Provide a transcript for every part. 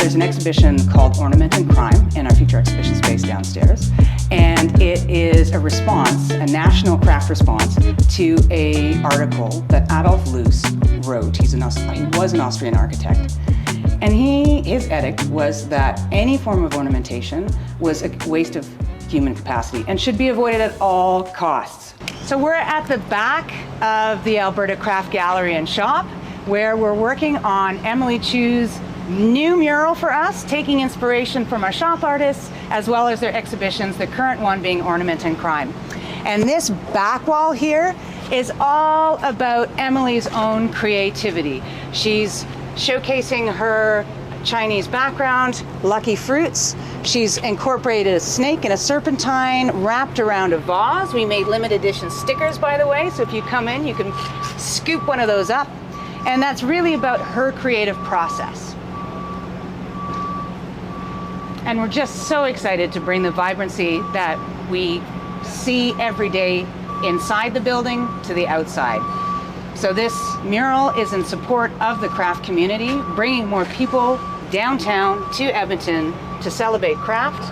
there's an exhibition called Ornament and Crime in our future exhibition space downstairs. And it is a response, a national craft response to an article that Adolf Loos wrote. He was an Austrian architect. And his edict was that any form of ornamentation was a waste of human capacity and should be avoided at all costs. So we're at the back of the Alberta Craft Gallery and Shop, where we're working on Emily Chu's new mural for us, taking inspiration from our shop artists, as well as their exhibitions, the current one being Ornament and Crime. And this back wall here is all about Emily's own creativity. She's showcasing her Chinese background, lucky fruits. She's incorporated a snake and a serpentine wrapped around a vase. We made limited edition stickers, by the way, so if you come in, you can scoop one of those up. And that's really about her creative process. And we're just so excited to bring the vibrancy that we see every day inside the building to the outside. So this mural is in support of the craft community, bringing more people downtown to Edmonton to celebrate craft.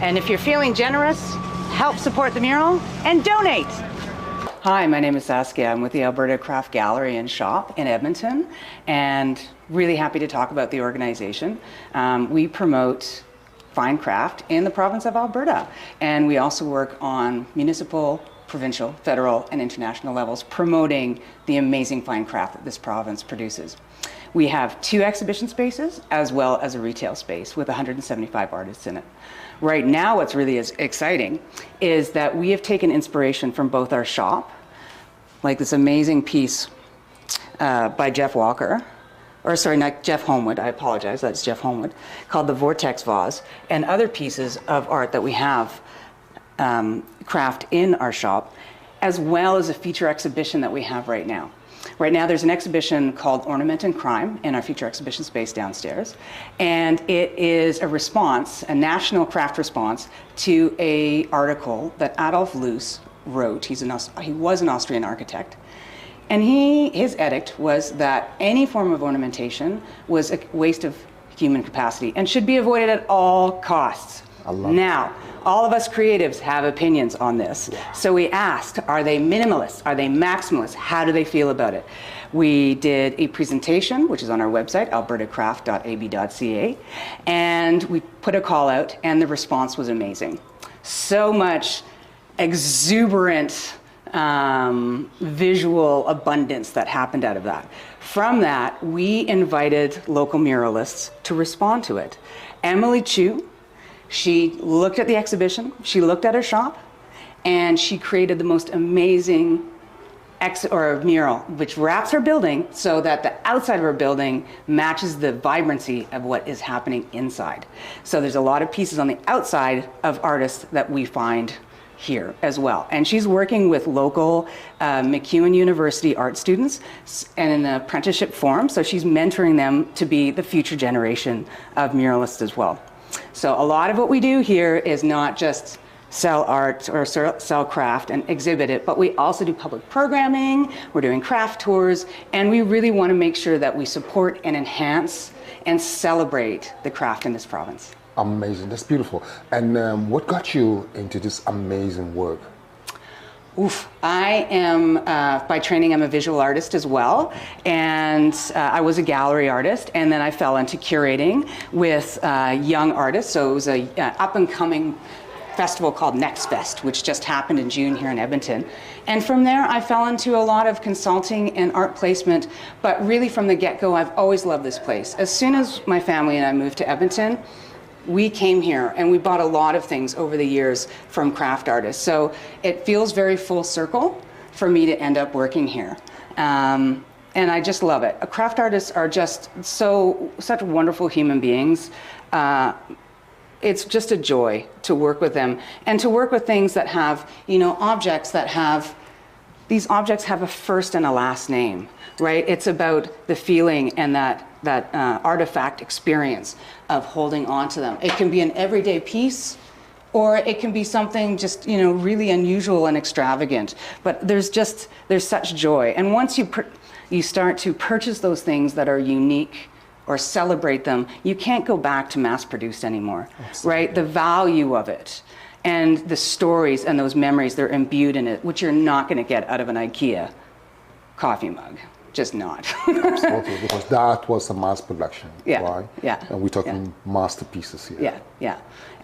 And if you're feeling generous, help support the mural and donate. Hi, my name is Saskia. I'm with the Alberta Craft Gallery and Shop in Edmonton, and really happy to talk about the organization. We promote fine craft in the province of Alberta, and we also work on municipal, provincial, federal, and international levels, promoting the amazing fine craft that this province produces. We have 2 exhibition spaces as well as a retail space with 175 artists in it. Right now, what's really exciting is that we have taken inspiration from both our shop, like this amazing piece by Jeff Walker, or sorry, not Jeff Homewood, I apologize, that's Jeff Homewood, called the Vortex Vase, and other pieces of art that we have craft in our shop, as well as a feature exhibition that we have right now. Right now there's an exhibition called Ornament and Crime in our future exhibition space downstairs, and it is a response, a national craft response to an article that Adolf Loos wrote. He was an Austrian architect, and his edict was that any form of ornamentation was a waste of human capacity and should be avoided at all costs. Now, all of us creatives have opinions on this. Yeah. So we asked, are they minimalists? Are they maximalists? How do they feel about it? We did a presentation, which is on our website, albertacraft.ab.ca, and we put a call out, and the response was amazing. So much exuberant visual abundance that happened out of that. From that, we invited local muralists to respond to it. Emily Chu, she looked at the exhibition, she looked at her shop, and she created the most amazing mural, which wraps her building so that the outside of her building matches the vibrancy of what is happening inside. So there's a lot of pieces on the outside of artists that we find here as well. And she's working with local MacEwan University art students and in the apprenticeship form, so she's mentoring them to be the future generation of muralists as well. So a lot of what we do here is not just sell art or sell craft and exhibit it, but we also do public programming, we're doing craft tours, and we really want to make sure that we support and enhance and celebrate the craft in this province. Amazing, that's beautiful. And what got you into this amazing work? I am, by training, I'm a visual artist as well, and I was a gallery artist, and then I fell into curating with young artists, so it was a up-and-coming festival called Next Fest, which just happened in June here in Edmonton. And from there, I fell into a lot of consulting and art placement, but really from the get-go, I've always loved this place. As soon as my family and I moved to Edmonton, we came here and we bought a lot of things over the years from craft artists. So it feels very full circle for me to end up working here. And I just love it. Craft artists are just such wonderful human beings. It's just a joy to work with them and to work with things that have, objects that have, these objects have a first and a last name, right? It's about the feeling and that artifact experience of holding on to them. It can be an everyday piece, or it can be something just, really unusual and extravagant. But there's such joy. And once you start to purchase those things that are unique or celebrate them, you can't go back to mass-produced anymore, right? The value of it and the stories and those memories, they're imbued in it, which you're not going to get out of an IKEA coffee mug. Just not. Absolutely, because that was a mass production, Yeah, right? yeah, And we're talking masterpieces here. Yeah, yeah.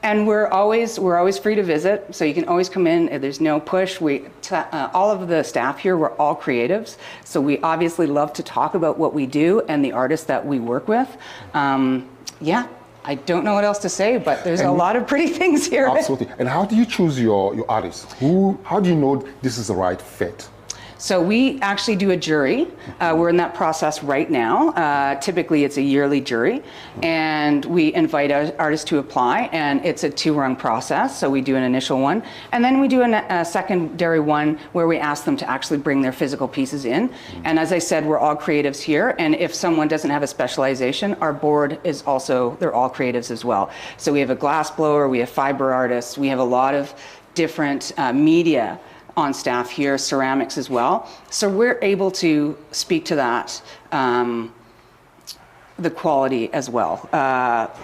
And we're always free to visit, so you can always come in. There's no push. All of the staff here, we're all creatives, so we obviously love to talk about what we do and the artists that we work with. Yeah, I don't know what else to say, but there's a lot of pretty things here. Absolutely. And how do you choose your artists? How do you know this is the right fit? So we actually do a jury. We're in that process right now. Typically it's a yearly jury, and we invite artists to apply, and it's a 2-rung process. So we do an initial one, and then we do a secondary one where we ask them to actually bring their physical pieces in. And as I said, we're all creatives here, and if someone doesn't have a specialization, our board is also, they're all creatives as well. So we have a glass blower, we have fiber artists, we have a lot of different media on staff here, ceramics as well. So we're able to speak to that, the quality as well.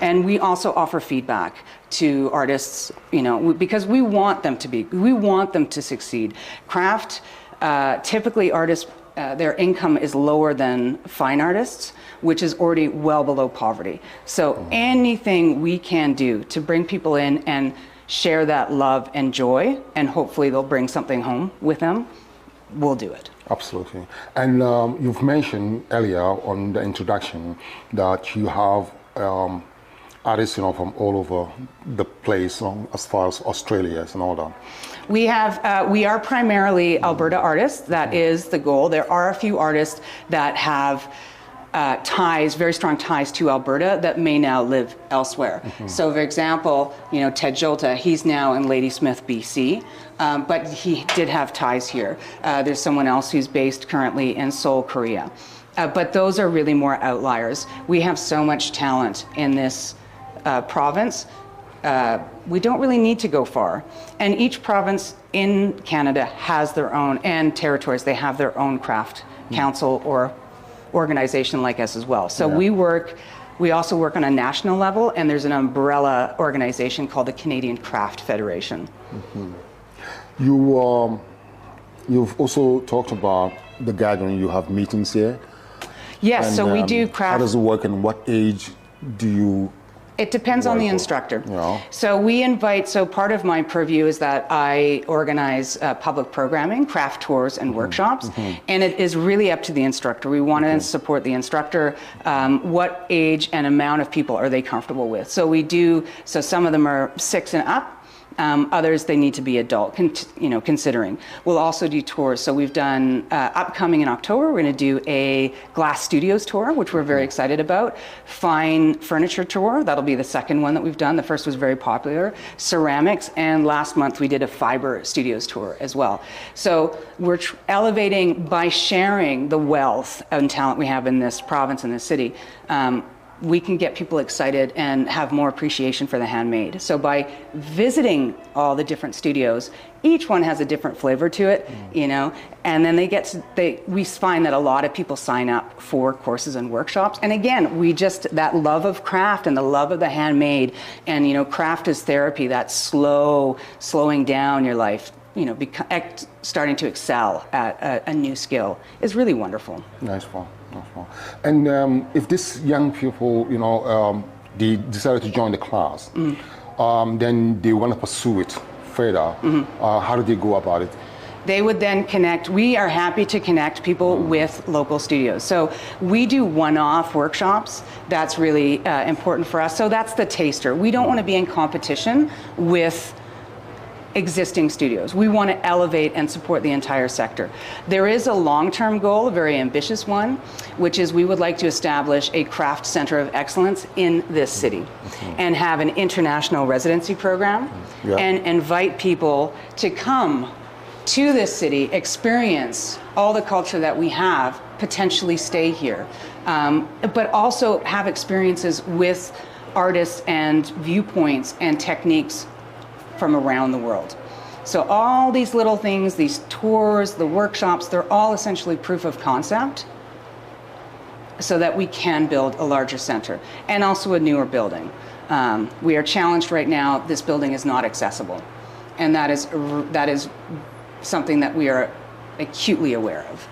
And we also offer feedback to artists, you know, because we want them to succeed. Craft, typically artists, their income is lower than fine artists, which is already well below poverty. So anything we can do to bring people in and share that love and joy, and hopefully they'll bring something home with them, we'll do it. Absolutely. And you've mentioned earlier on the introduction that you have artists, you know, from all over the place, as far as Australia and all that. We are primarily Alberta artists. That is the goal. There are a few artists that have ties, very strong ties to Alberta that may now live elsewhere. So for example, you know, Ted Jolta, he's now in Ladysmith, BC, but he did have ties here. There's someone else who's based currently in Seoul, Korea. But those are really more outliers. We have so much talent in this province. We don't really need to go far. And each province in Canada has their own, and territories, they have their own craft council or organization like us as well. So we also work on a national level, and there's an umbrella organization called the Canadian Craft Federation. You've also talked about the gathering. You have meetings here. Yes, and, so we do craft. How does it work, and what age do you? It depends on the instructor. Yeah. So we invite, so part of my purview is that I organize public programming, craft tours and workshops, and it is really up to the instructor. We want to support the instructor. What age and amount of people are they comfortable with? So we do, so some of them are 6 and up. Others, they need to be adult, considering. We'll also do tours. So we've done, upcoming in October, we're going to do a glass studios tour, which we're very excited about. Fine furniture tour, that'll be the second one that we've done. The first was very popular. Ceramics, and last month we did a fiber studios tour as well. So we're elevating by sharing the wealth and talent we have in this province and this city. We can get people excited and have more appreciation for the handmade. So by visiting all the different studios, each one has a different flavor to it, you know, and then we find that a lot of people sign up for courses and workshops. And again, that love of craft and the love of the handmade, and, you know, craft is therapy, that slowing down your life, you know, starting to excel at a new skill is really wonderful. Nice one. And if these young people, you know, they decided to join the class, then they want to pursue it further, how do they go about it? They would then connect. We are happy to connect people with local studios. So we do one-off workshops. That's really important for us. So that's the taster. We don't want to be in competition with existing studios. We want to elevate and support the entire sector. There is a long-term goal, a very ambitious one, which is we would like to establish a craft center of excellence in this city and have an international residency program and invite people to come to this city, experience all the culture that we have, potentially stay here, but also have experiences with artists and viewpoints and techniques from around the world. So all these little things, these tours, the workshops, they're all essentially proof of concept so that we can build a larger center and also a newer building. We are challenged right now. This building is not accessible, and that is something that we are acutely aware of.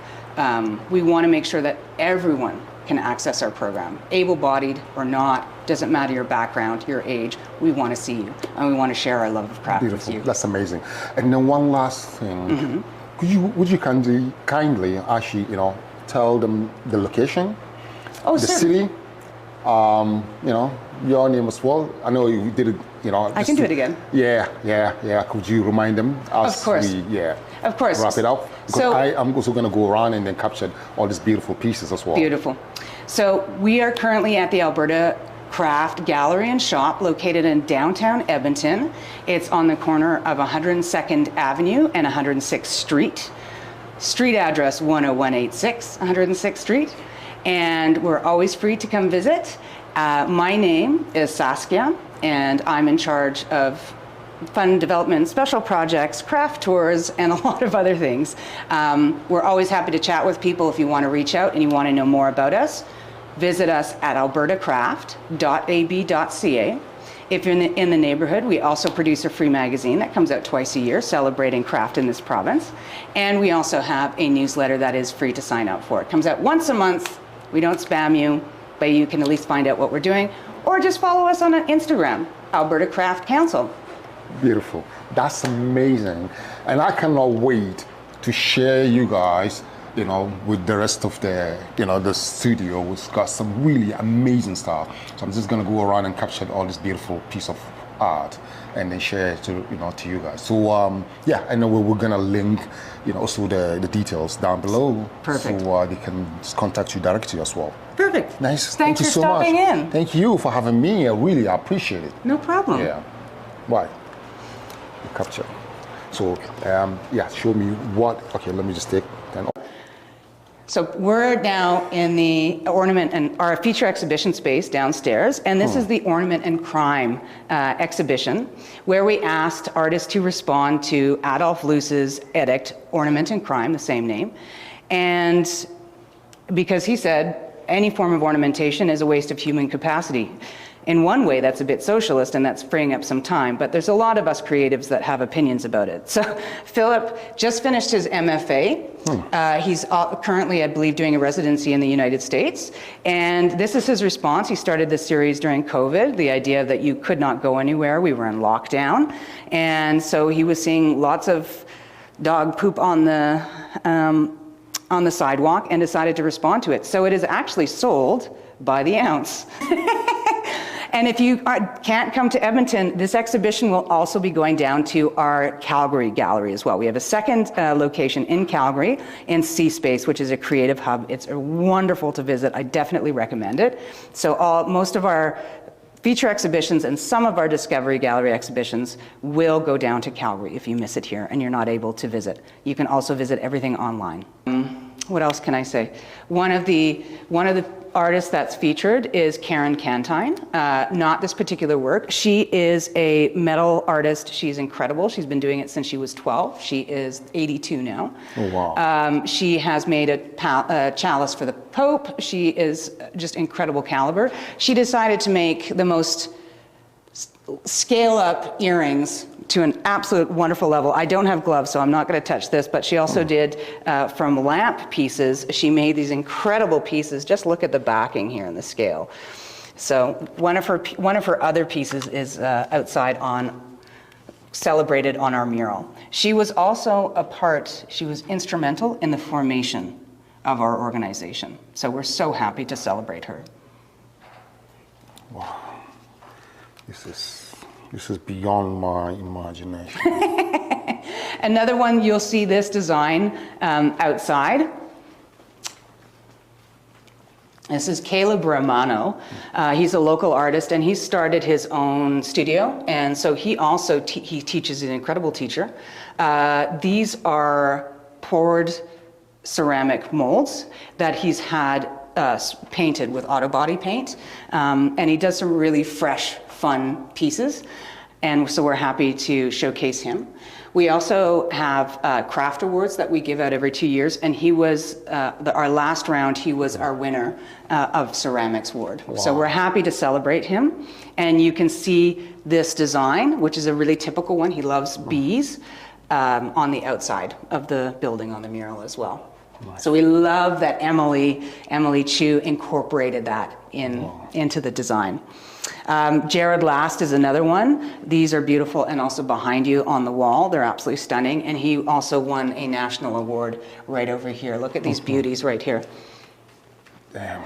We want to make sure that everyone can access our program, able-bodied or not, doesn't matter your background, your age. We want to see you, and we want to share our love of craft Beautiful. with you. That's amazing. And then one last thing, would you kindly actually, tell them the location, the city, your name as well. I know you did it, I can do it again. Yeah. Could you remind them as Of course. Of course. Wrap it up? Because So, I'm also going to go around and then capture all these beautiful pieces as well. Beautiful. So we are currently at the Alberta Craft Gallery and Shop located in downtown Edmonton. It's on the corner of 102nd Avenue and 106th Street. Street address 10186 106th Street. And we're always free to come visit. My name is Saskia, and I'm in charge of fund development, special projects, craft tours, and a lot of other things. We're always happy to chat with people. If you want to reach out and you want to know more about us, visit us at albertacraft.ab.ca. If you're in the neighborhood, we also produce a free magazine that comes out twice a year celebrating craft in this province. And we also have a newsletter that is free to sign up for. It comes out once a month. We don't spam you, but you can at least find out what we're doing. Or just follow us on Instagram, Alberta Craft Council. Beautiful. That's amazing. And I cannot wait to share you guys, with the rest of the studio. We've got some really amazing stuff. So I'm just going to go around and capture all this beautiful piece of art and then share it to you guys. So I know we're going to link, also the details down below. Perfect. So they can just contact you directly as well. Perfect. Nice. Thanks Thank you for so stopping much. in. Thank you for having me. I really appreciate it. No problem. Yeah. Why? Capture. So, show me what. Okay, let me just take 10. So we're now in the Ornament and our feature exhibition space downstairs, and this is the Ornament and Crime exhibition, where we asked artists to respond to Adolf Loos's edict, Ornament and Crime, the same name, and because he said any form of ornamentation is a waste of human capacity. In one way, that's a bit socialist, and that's freeing up some time, but there's a lot of us creatives that have opinions about it. So Philip just finished his MFA. He's currently, I believe, doing a residency in the United States, and this is his response. He started this series during COVID, the idea that you could not go anywhere. We were in lockdown, and so he was seeing lots of dog poop on the sidewalk and decided to respond to it. So it is actually sold by the ounce. And if you can't come to Edmonton, this exhibition will also be going down to our Calgary gallery as well. We have a second location in Calgary in C Space, which is a creative hub. It's wonderful to visit. I definitely recommend it. So most of our feature exhibitions and some of our Discovery Gallery exhibitions will go down to Calgary if you miss it here and you're not able to visit. You can also visit everything online. What else can I say? One of the artists that's featured is Karen Cantine, not this particular work. She is a metal artist. She's incredible. She's been doing it since she was 12. She is 82 now. Oh, wow. She has made a chalice for the Pope. She is just incredible caliber. She decided to make the most scale-up earrings to an absolute wonderful level. I don't have gloves, so I'm not going to touch this, but she also did, from lamp pieces, she made these incredible pieces. Just look at the backing here in the scale. So one of her other pieces is outside celebrated on our mural. She was also she was instrumental in the formation of our organization. So we're so happy to celebrate her. Wow. This is beyond my imagination. Another one, you'll see this design outside. This is Caleb Romano. He's a local artist, and he started his own studio, and so he also he teaches, an incredible teacher. These are poured ceramic molds that he's had painted with auto body paint, and he does some really fresh, fun pieces. and so we're happy to showcase him. We also have craft awards that we give out every 2 years, and he was, our last round, he was our winner of Ceramics Award. Wow. So we're happy to celebrate him. And you can see this design, which is a really typical one. He loves bees on the outside of the building on the mural as well. Nice. So we love that Emily Chu incorporated that into the design. Jared Last is another one. These are beautiful, and also behind you on the wall, they're absolutely stunning. And he also won a national award right over here. Look at these beauties right here. Damn,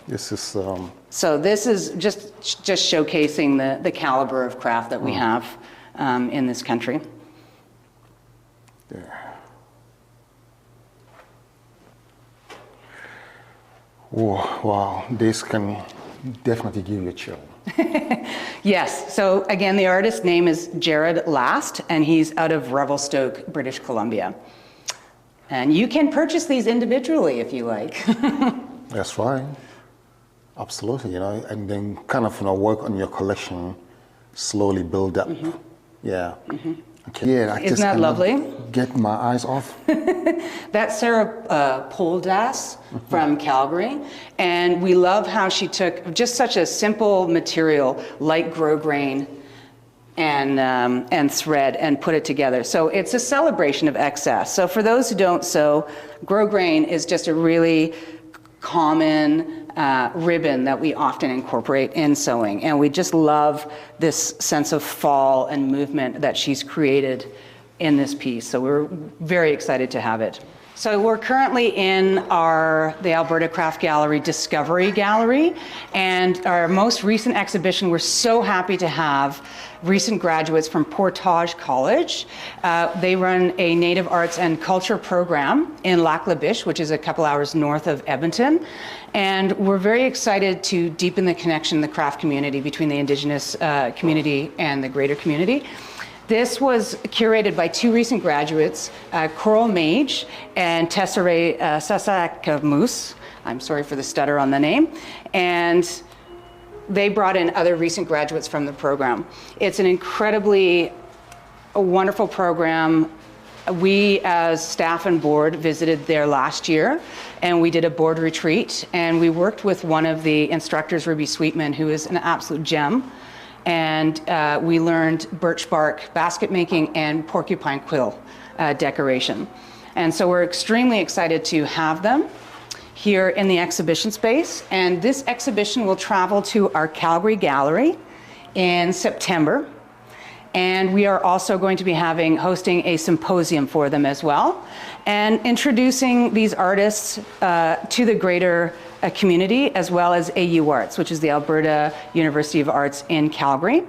this is. So this is just showcasing the caliber of craft that we have in this country. Yeah. Oh, wow, this can definitely give you a chill. Yes, so again, the artist's name is Jared Last, and he's out of Revelstoke, British Columbia. And you can purchase these individually if you like. That's right. Absolutely, and then kind of work on your collection, slowly build up. Mm-hmm. Yeah. Mm-hmm. Okay. Yeah, I Isn't that lovely? Get my eyes off. That's Sarah Poldas from Calgary, and we love how she took just such a simple material like grosgrain and thread and put it together. So it's a celebration of excess. So for those who don't sew, grosgrain is just a really common ribbon that we often incorporate in sewing, and we just love this sense of fall and movement that she's created in this piece. So we're very excited to have it. So we're currently in the Alberta Craft Gallery Discovery Gallery, and our most recent exhibition, we're so happy to have recent graduates from Portage College. They run a Native Arts and Culture program in Lac-La-Biche, which is a couple hours north of Edmonton. And we're very excited to deepen the connection in the craft community between the Indigenous community and the greater community. This was curated by two recent graduates, Coral Mage and Tesserae Sasakamoose. I'm sorry for the stutter on the name. And they brought in other recent graduates from the program. It's an incredibly wonderful program. We, as staff and board, visited there last year, and we did a board retreat, and we worked with one of the instructors, Ruby Sweetman, who is an absolute gem. And we learned birch bark basket making and porcupine quill decoration. And so we're extremely excited to have them here in the exhibition space. And this exhibition will travel to our Calgary Gallery in September. And we are also going to be hosting a symposium for them as well, and introducing these artists to the greater community, as well as AARTS, which is the Alberta University of Arts in Calgary,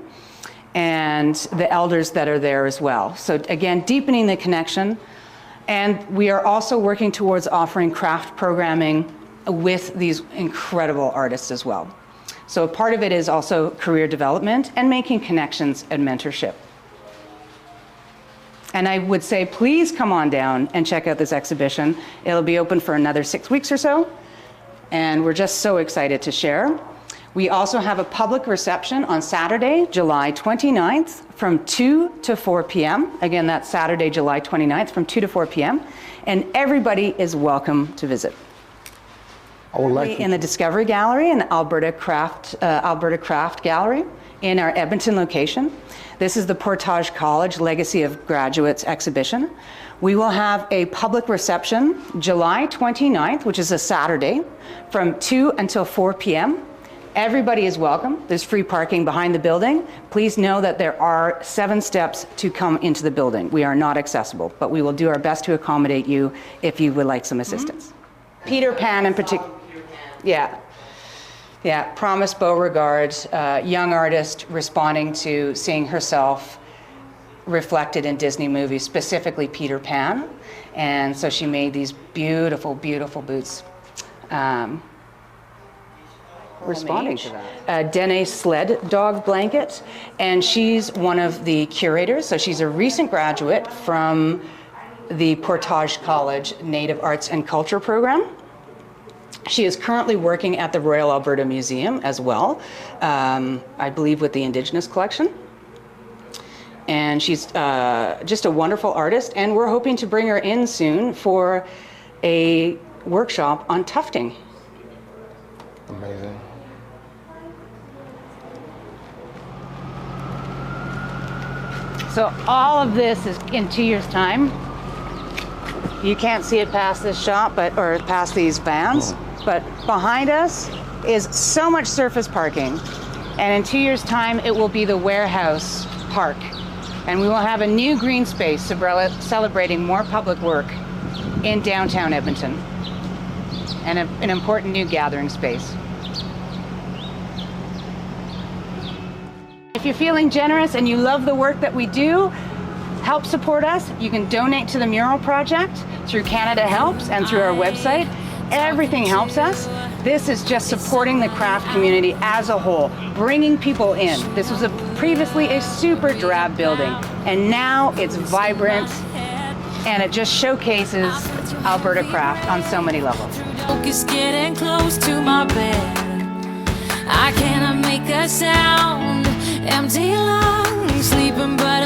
and the elders that are there as well. So again, deepening the connection. And we are also working towards offering craft programming with these incredible artists as well. So part of it is also career development and making connections and mentorship. And I would say, please come on down and check out this exhibition. It'll be open for another 6 weeks or so. And we're just so excited to share. We also have a public reception on Saturday, July 29th from 2 to 4 p.m. Again, that's Saturday, July 29th from 2 to 4 p.m. And everybody is welcome to visit. I would like in the Discovery Gallery and Alberta Craft Gallery in our Edmonton location. This is the Portage College Legacy of Graduates exhibition. We will have a public reception July 29th, which is a Saturday, from 2 until 4 p.m. Everybody is welcome. There's free parking behind the building. Please know that there are 7 steps to come into the building. We are not accessible, but we will do our best to accommodate you if you would like some assistance. Mm-hmm. Peter Pan in particular. Yeah, Promise Beauregard, young artist responding to seeing herself reflected in Disney movies, specifically Peter Pan. And so she made these beautiful, beautiful boots. Responding to that. Dene Sled Dog Blanket, and she's one of the curators. So she's a recent graduate from the Portage College Native Arts and Culture program. She is currently working at the Royal Alberta Museum as well, I believe with the Indigenous collection. and she's just a wonderful artist, and we're hoping to bring her in soon for a workshop on tufting. Amazing. So all of this is in 2 years' time. You can't see it past this shop, or past these vans, but behind us is so much surface parking. And in 2 years' time, it will be the warehouse park. And we will have a new green space celebrating more public work in downtown Edmonton, and an important new gathering space. If you're feeling generous and you love the work that we do, help support us. You can donate to the mural project through Canada Helps and through our website. Everything helps us. This is just supporting the craft community as a whole, bringing people in. This was previously a super drab building, and now it's vibrant, and it just showcases Alberta craft on so many levels. Focus getting close to my bed. I cannot make a sound. Empty lungs, sleeping but